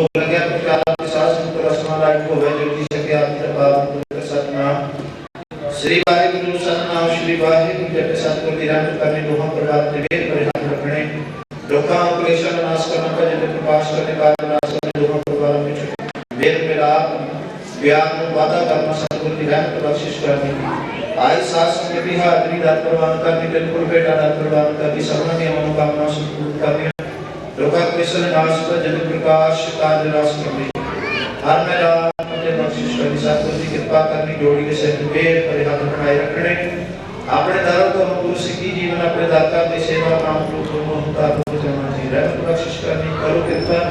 भोग लग्या प्रचार के साथ संत रसना लाइट को वह जल्दी सके आपके बाबा सतनाम श्री वाहिगुरु सतनाम श्री वाहिगुरु जप सतगुरु निरंतर करने दोहा प्रभात निवेद परिणाम रखने लोका क्लेशन नाश करना का जब प्रकाश करने का नाश करने दोहा प्रभात में वेद में रात व्याग में वादा करना सतगुरु निरंतर बख्शिश करने आई सास में भी हाजरी दात प्रवान करने बिल्कुल बेटा दात प्रवान करने सबना की मनोकामना संपूर्ण करने लोका क्लेशन नाश कर जब प्रकाश कार्य रास करने हर में रात मुझे बख्शिश करनी सतगुरु की कृपा करनी जोड़ी के सहित वेद परिहार बनाए रखने अपने दारों को अनुकूल सिद्धि जीवन अपने दाता की सेवा काम को दोनों होता है जमा जी रहमत बख्शिश करनी करो कृपा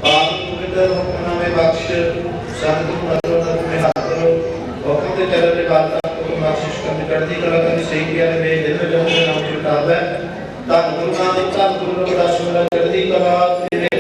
पाप पवित्र हुक्म में बख्श संत नरो नर में हाथ करो हुक्म के चलने बाता को बख्शिश करनी चढ़ती कला करनी सही किया में दिन में जब नाम छुटावे तब गुरु नानक तब गुरु रविदास मेरा चढ़ती कला तेरे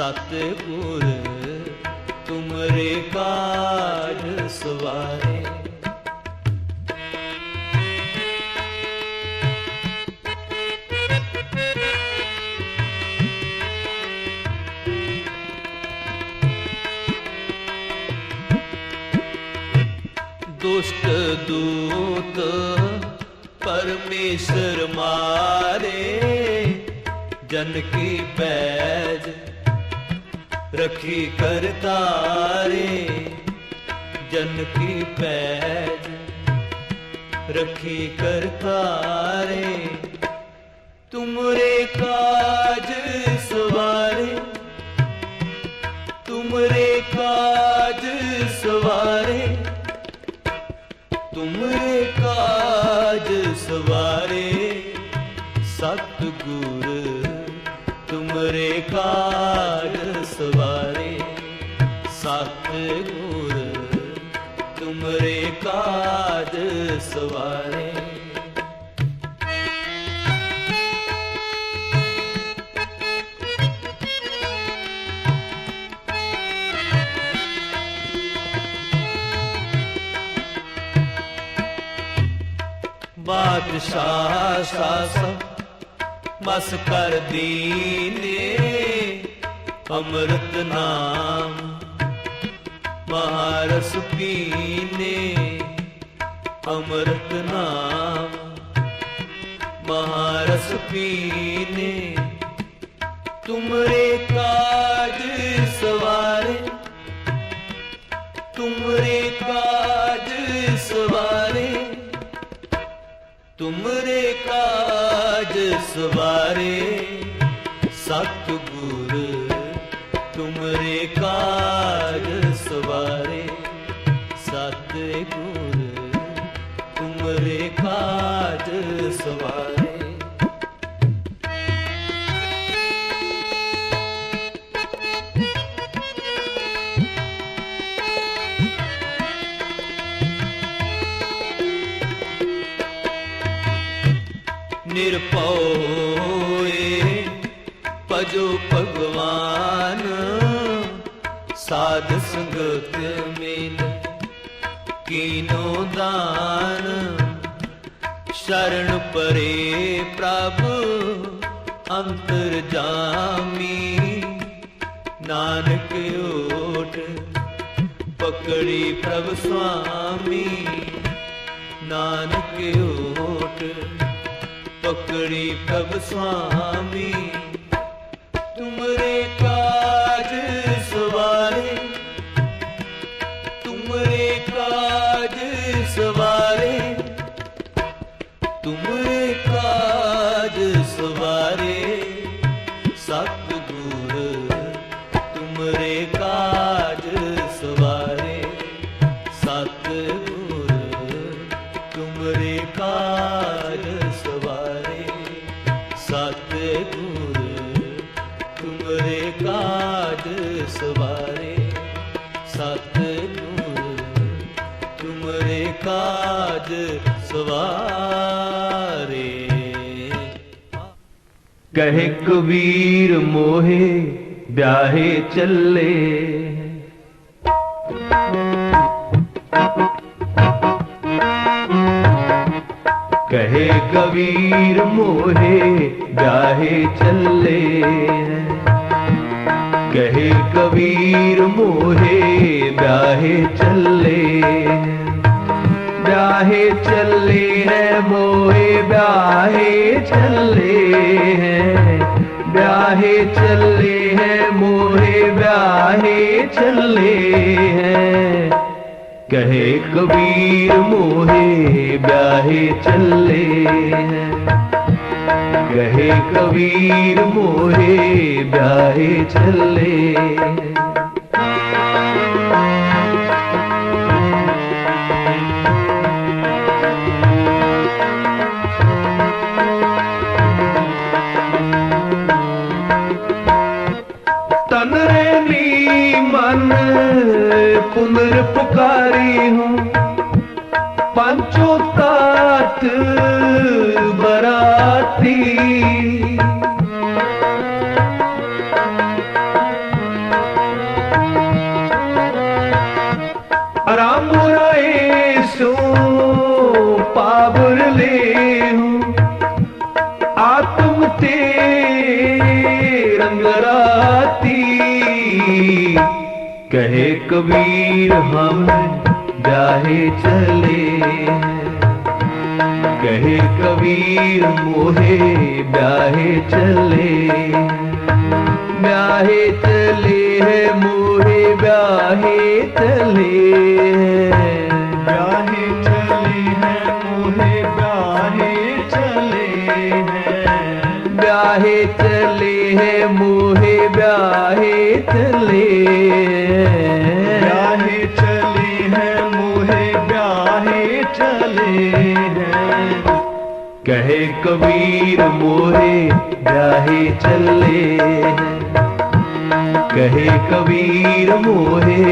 सतगुर तुमरे काज सवारे। दुष्ट दूत परमेश्वर मारे, जन की पैज रखी करतारे। जन की पैज रखी करतारे, तुमरे काज सवारे। तुमरे काज सवारे, तुमरे काज सवारे। सतगुर तुमरे काज सवारे। सतगुर तुमरे काज सवारे। बादशाह शासक बस कर दीने, अमृत नाम महारस पीने। अमृत नाम महारस पीने, तुमरे काज सवारे। तुमरे काज सवारे, तुमरे काज सवारे। सतगुर तुमरे काज सवारे। सतगुर तुमरे काज सवारे। निरपौए भजो भगवान, साध संगत मिल कीनो दान। शरण परे प्रभु अंतरजामी, नानक ओट पकड़ी प्रभु स्वामी। नानक ओट पकड़ी प्रभु स्वामी, तुमरे काज सवारे। तुमरे काज सवारे, तुमरे काज सवारे। सतगुर तुमरे काज सवारे। सतगुर तुमरे काज सवारे। सतगुर तुमरे काज सवारे। सतगुर तुमरे काज सवारे। कहे कबीर मोहे ब्याहे चले, कहे कबीर मोहे ब्याहे चले। कहे कबीर मोहे ब्याहे चले। ब्याहे चले हैं मोहे ब्याहे चले हैं। ब्याहे चले हैं मोहे ब्याहे चले हैं। कहे कबीर मोहे ब्याहे चले हैं। कहे कबीर मोहे ब्याहे चले। तन रे मन पुनर पुकारी हूँ, पंचों तात बराती। भांति। कहे कबीर हम ब्याहे चले हैं, कहे कबीर मोहे ब्याहे चले, ब्याहे चले है मोहे ब्याहे चले, ब्याहे चले हैं मोहे ब्याहे चले हैं, ब्याहे चले है मोहे ब्याहे चले, ब्याहे चले हैं मोहे ब्याहे चले हैं। कहे कबीर मोहे ब्याहे चले हैं, कहे कबीर मोहे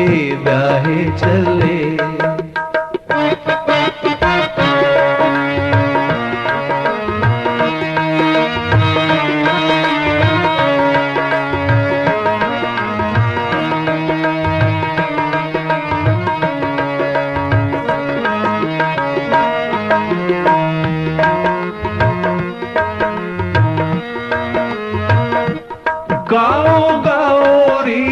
ब्याहे चले। गाओ गाओ री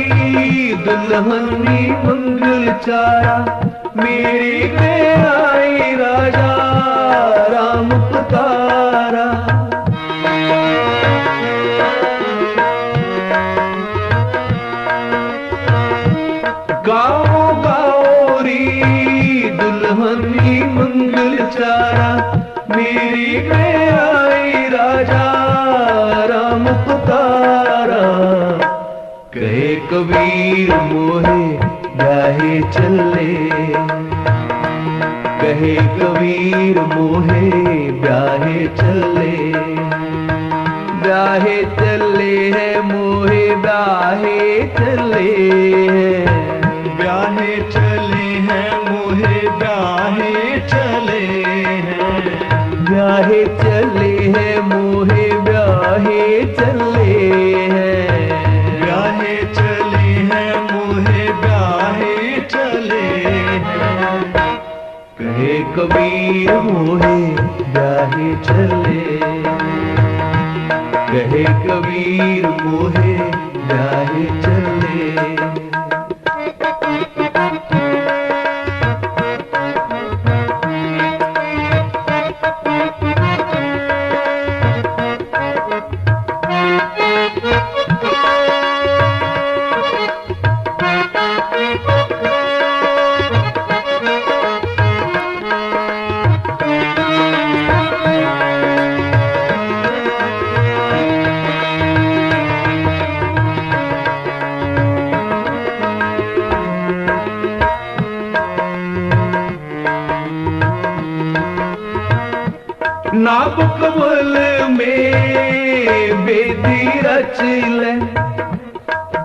दुल्हनी मंगल चारा, मेरी में आई राजा राम पुकारा। गाओ गाओ री दुल्हनी मंगल चारा, मेरी में आई राजा राम पुकारा। कहे कबीर मोहे ब्याहे चले, कहे कबीर मोहे ब्याहे चले, ब्याहे चले है मोहे ब्याहे चले, ब्याहे चले हैं मोहे ब्याहे चले हैं, ब्याहे चले है मोहे ब्याहे चले हैं, ब्याहे चले हैं मोहे ब्याहे चले हैं। कहे कबीर मोहे ब्याहे चले, कहे कबीर मोहे ब्याहे चले। नाभ कमल में वेदी रच ले,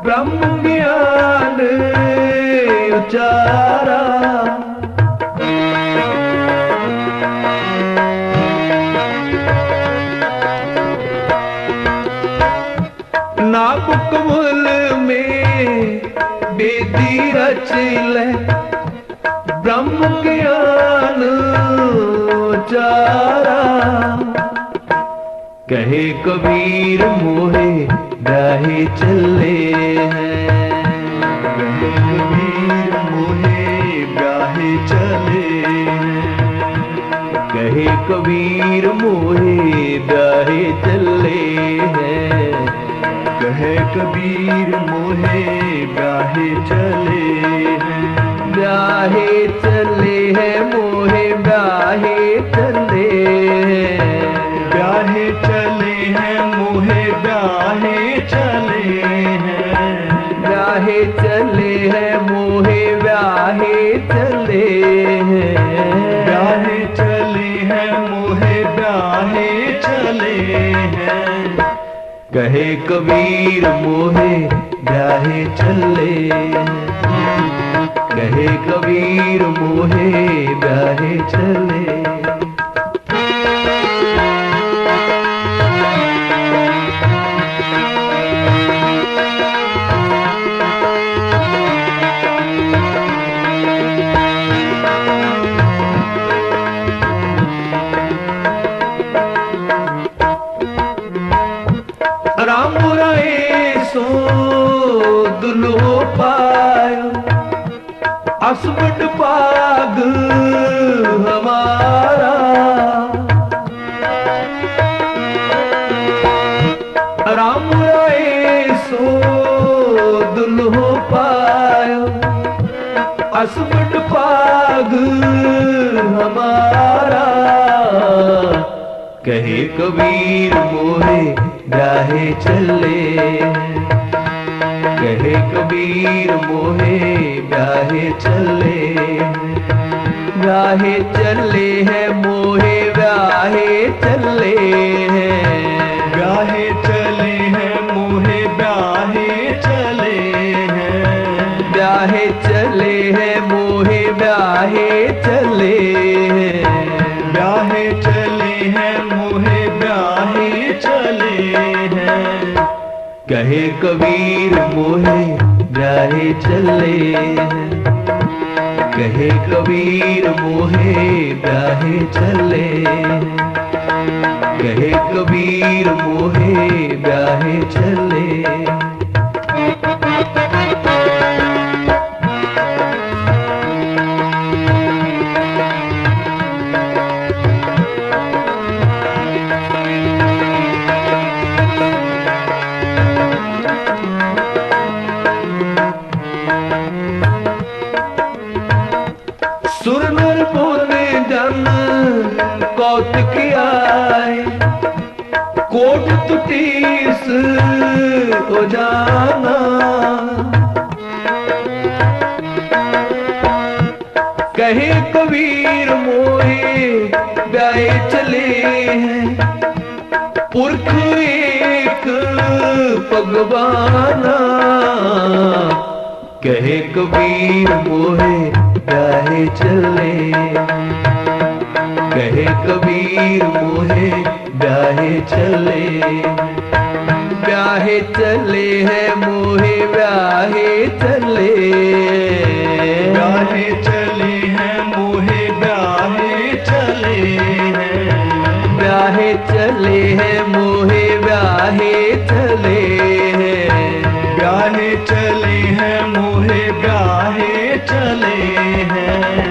ब्रह्म ज्ञान उचारा। नाभ कमल में वेदी रच ले, ब्रह्म ज्ञान उचारा। कहे कबीर मोहे ब्याहे चले हैं, कहे कबीर मोहे ब्याहे चले हैं, कहे कबीर मोहे ब्याहे चले हैं, कहे कबीर मोहे ब्याहे चले हैं, ब्याहे चले हैं मोहे ब्याहे चले, ब्याहे चले हैं मोहे ब्याहे चले हैं, ब्याहे चले हैं मोहे ब्याहे चले हैं, ब्याहे चले हैं मोहे ब्याहे चले हैं। कहे कबीर मोहे ब्याहे चले हैं, कहे कबीर मोहे ब्याहे चले। राम राय सो पायो असमट पाग हमारा। राम आए सो दुल्हो पायो असमट पाग हमारा। कहे कबीर मोहे ब्याहे चले, कहे कबीर मोहे ब्याहे चले, ब्याहे चले हैं मोहे ब्याहे चले हैं, ब्याहे चले हैं मोहे ब्याहे चले हैं, ब्याहे चले हैं मोहे ब्याहे चले हैं, ब्याहे चले हैं मोहे ब्याहे चले हैं। कहे कबीर मोहे ब्याहे चले हैं, कहे कबीर मोहे ब्याहे चले हैं, कहे कबीर मोहे ब्याहे चले। सुर नर बोले जन कौतुक आए, कोट तुटीस हो जाना। कहे कबीर मोहे ब्याहे चले हैं, पुरख एक भगवाना। कहे कबीर मोहे ब्याहे चले, कहे कबीर मोहे ब्याहे चले, ब्याहे चले हैं मोहे ब्याहे चले, ब्याहे चले हैं मोहे ब्याहे चले हैं, ब्याहे चले हैं मोहे ब्याहे चले हैं, ब्याहे चले हैं मोहे ब्याहे चले हैं।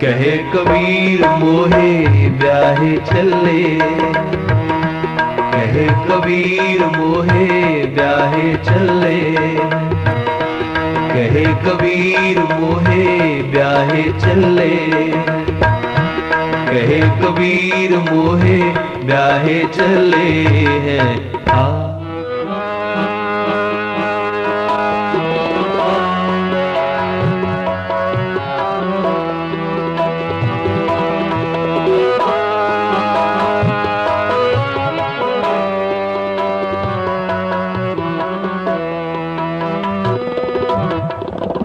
कहे कबीर मोहे ब्याहे चले, कहे कबीर मोहे ब्याहे चले, कहे कबीर मोहे ब्याहे चले, कहे कबीर मोहे ब्याहे चले हैं।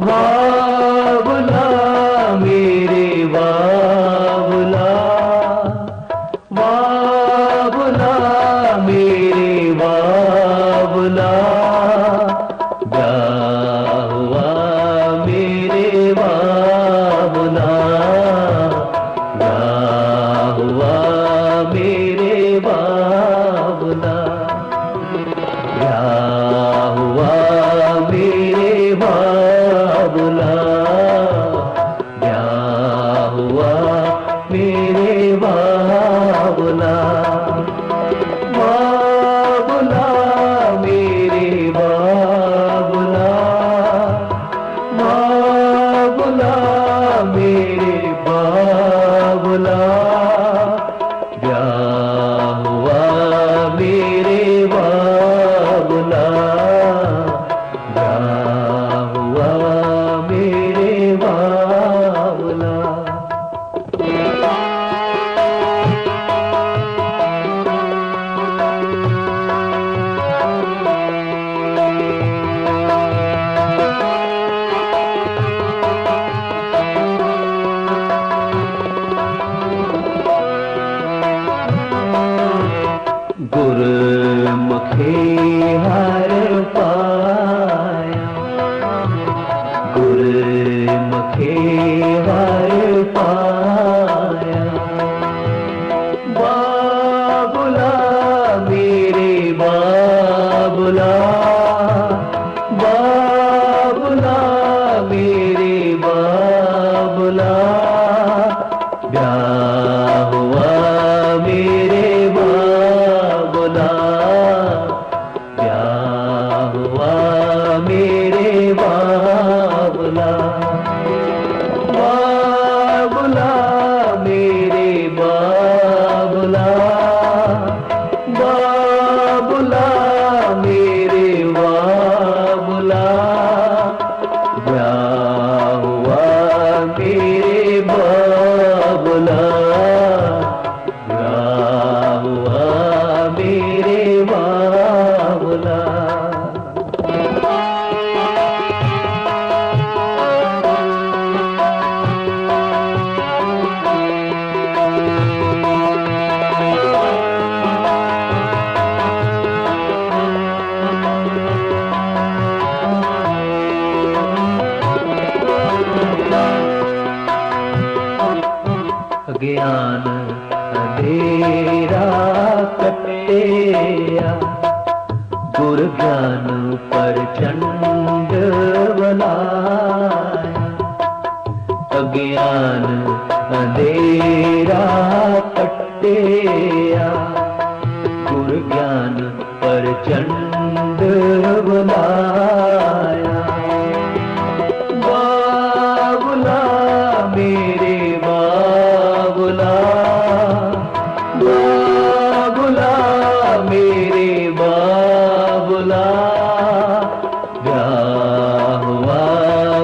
बाबुला मेरे बाबुला, बाबुला मेरे बाबुला, ब्याह हुआ मेरे बाबुला, ब्याह हुआ मेरे बाबुला, ब्याह हुआ मेरे बाबुला, ब्याह हुआ मेरे बाबुला, बाबुला मेरे बाबुला, मेरे बाबुला, बाबुला मेरे बाबुला, बाबुला मेरे बाबुला, ब्याह हुआ मेरे बाबुला, ब्याह हुआ मेरे बाबुला। ज्ञान अंधेरा कटेया, गुर ज्ञान पर चंड बनाया। अज्ञान अंधेरा कटेया, गुर ज्ञान पर चंड बनाया। बाबुला मेरे बाबुला, बाबुला मेरे बाबुला, ब्याह हुआ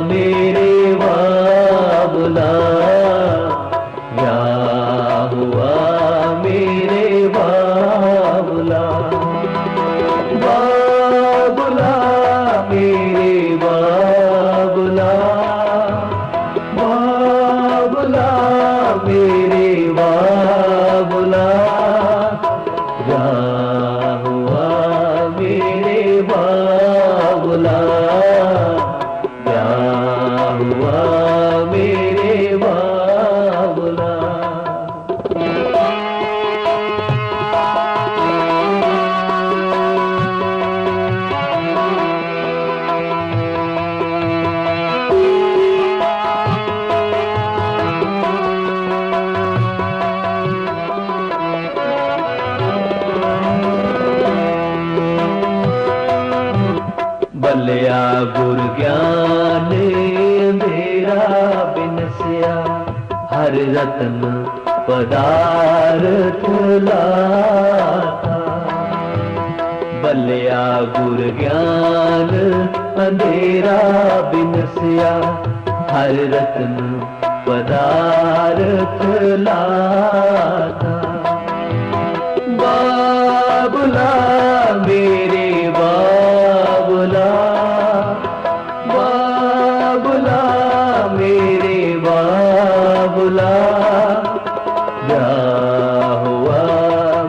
मेरे बाबुला, ब्याह हुआ मेरे बाबुला, बाबुला मेरे बाबुला, बाबुला मेरे बाबुला, ब्याह हुआ मेरे बाबुला, ब्याह हुआ मेरे बाबुला। बलिया गुर ज्ञान मेरा बिनसिया, हर रतन पदार्थ लाता। बलिया गुर ज्ञान अंधेरा बिनसिया, हर रतन पदार्थ लाता। बाबुला मेरे बाबुला, बाबुला मेरे बाबुला, ब्याह हुआ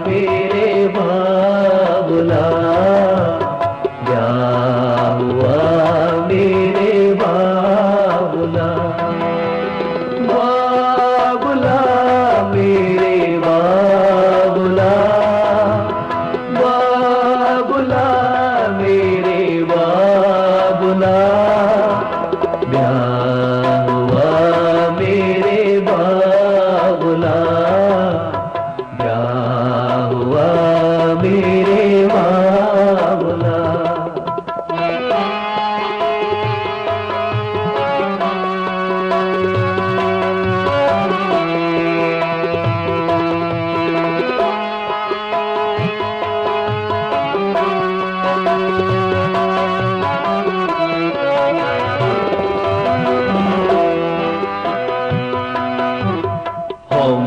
मेरे बाबुला, ब्याह हुआ मेरे बाबुला, बाबुला मेरे बाबुला, बाबुला मेरे बाबुला, ब्याह हुआ मेरे बाबुला, ब्याह हुआ मेरे बाबुला।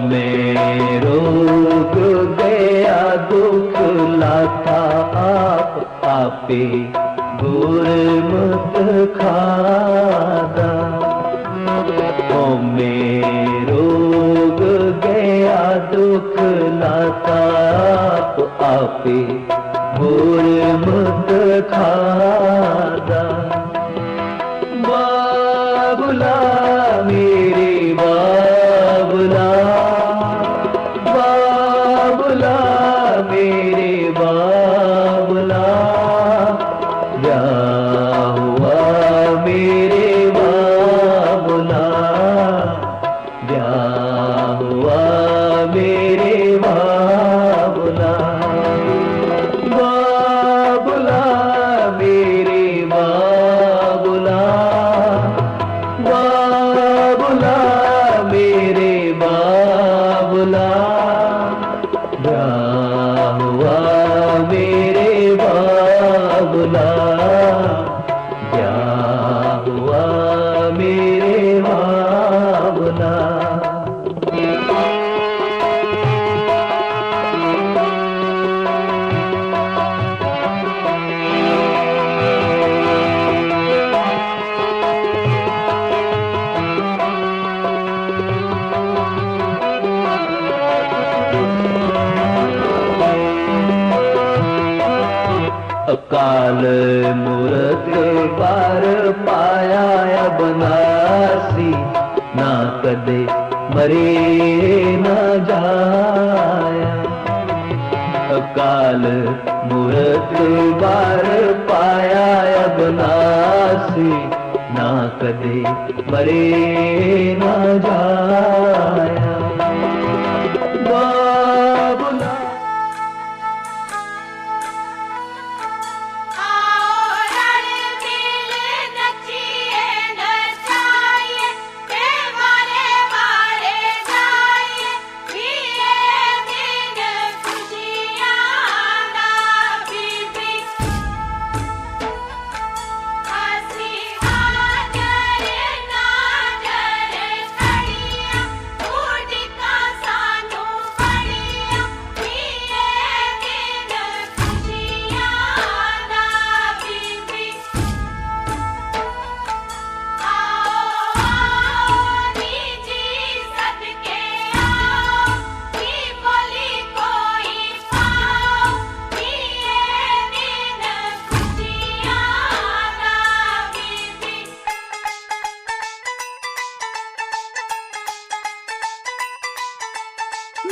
मेरो गया दुख लाथा आप आपे गुरमुत खादा। ओ मेरो गया दुख लाथा आप आपे गुरमुत खादा। बाबुला मेरे बाबुला, बाबुला मेरे बाबुला, ब्याह हुआ मेरे क्या हुआ मेरे भावना। अकाल मूरत पार पाया बनासी, ना कदे मरे न जाया। अकाल मूरत पार पाया बनासी, ना कदे मरे न जाया। बाबुला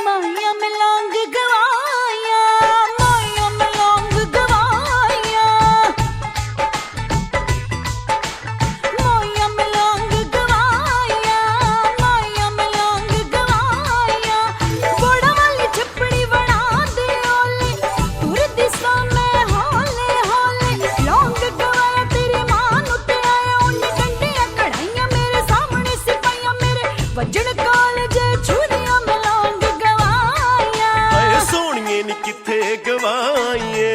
माया में लौंग गवाया, माया में लौंग गवाया, माया में लौंग गवाया, माया में लौंग गवाया। बड़ा वाली झपड़ी बना दे ओले, तुर दिशा में होले होले। लौंग गवाया तेरी मां नु ते आया, उन्हें डंडियां कढ़ाइयां मेरे सामने सिपाहियां मेरे वजन कॉलेज छुरियां में लौंग सोनिए नी किथे गवाइए।